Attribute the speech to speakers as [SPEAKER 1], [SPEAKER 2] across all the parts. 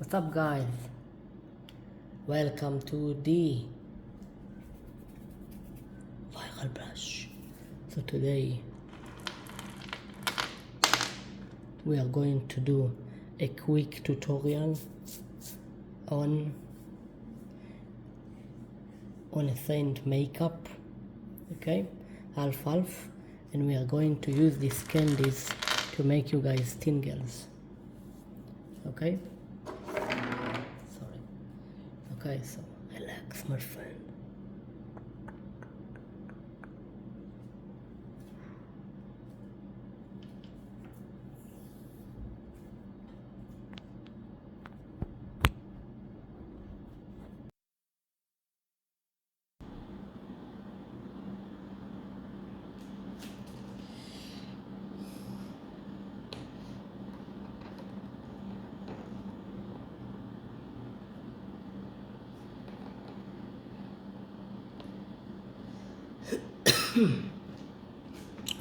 [SPEAKER 1] What's up, guys? Welcome to the viral brush. So today we are going to do a quick tutorial on a Seint makeup, okay, half, and we are going to use these candies to make you guys tingles, okay? Sorry. Okay, so relax, my friend.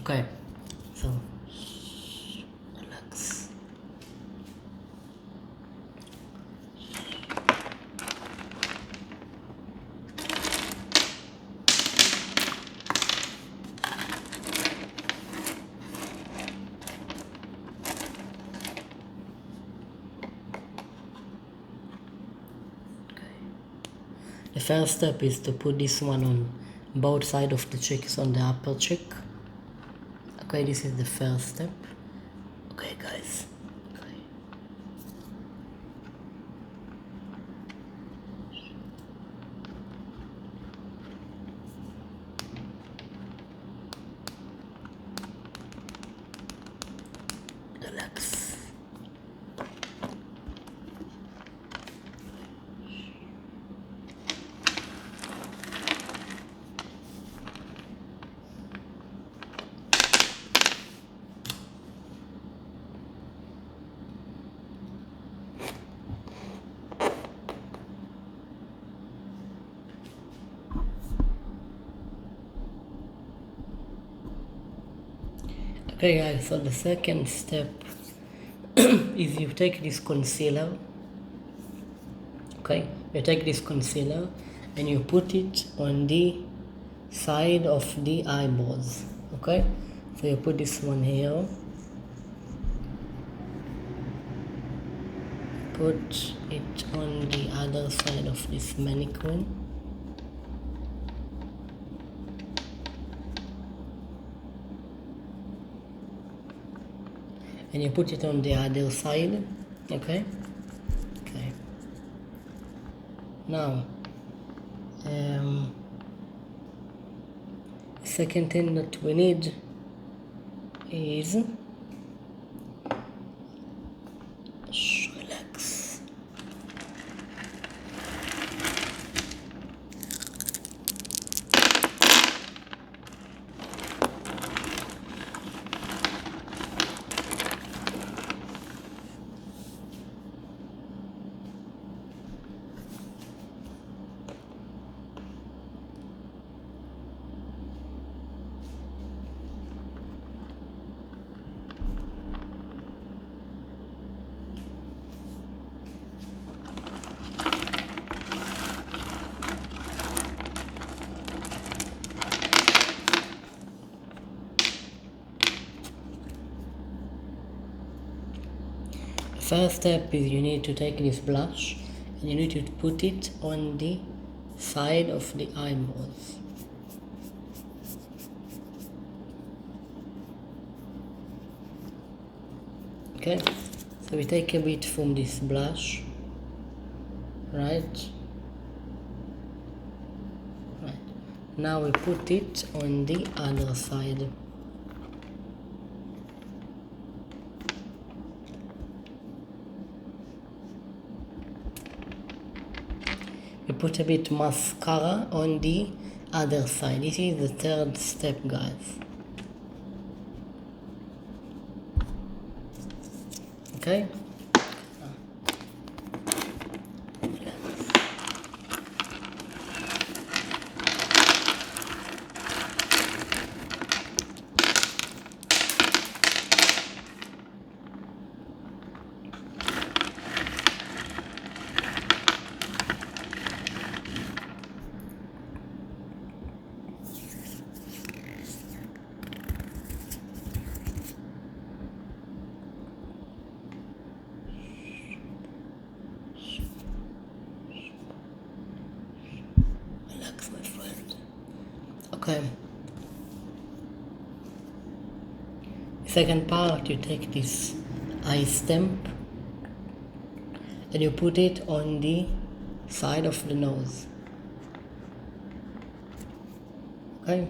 [SPEAKER 1] Okay, so relax. The first step is to put this one on both sides of the cheeks, on the upper cheek. Okay, this is the first step. Okay, guys. Okay. Relax. Okay, guys, so the second step is you take this concealer. Okay, you take this concealer and you put it on the side of the eyeballs. Okay, so you put this one here, put it on the other side of this mannequin. And you put it on the other side. Okay, okay. Now second thing that we need is relax. First step is you need to take this blush and you need to put it on the side of the eyeballs. Okay, so we take a bit from this blush, right? Now we put it on the other side. We put a bit mascara on the other side. This is the third step, guys. Okay? Okay. Second part, you take this eye stamp and you put it on the side of the nose. Okay.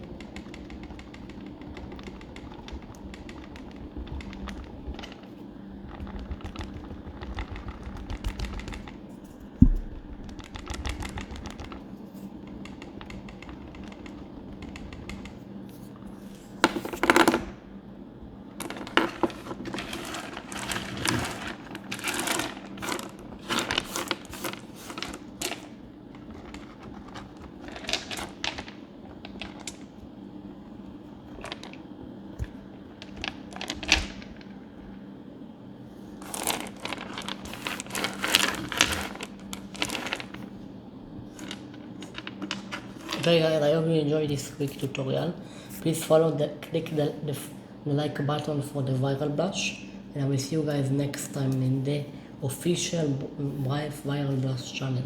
[SPEAKER 1] Okay guys, I hope you enjoyed this quick tutorial. Please click the like button for the viral blush, and I will see you guys next time in the official Viral Blush channel.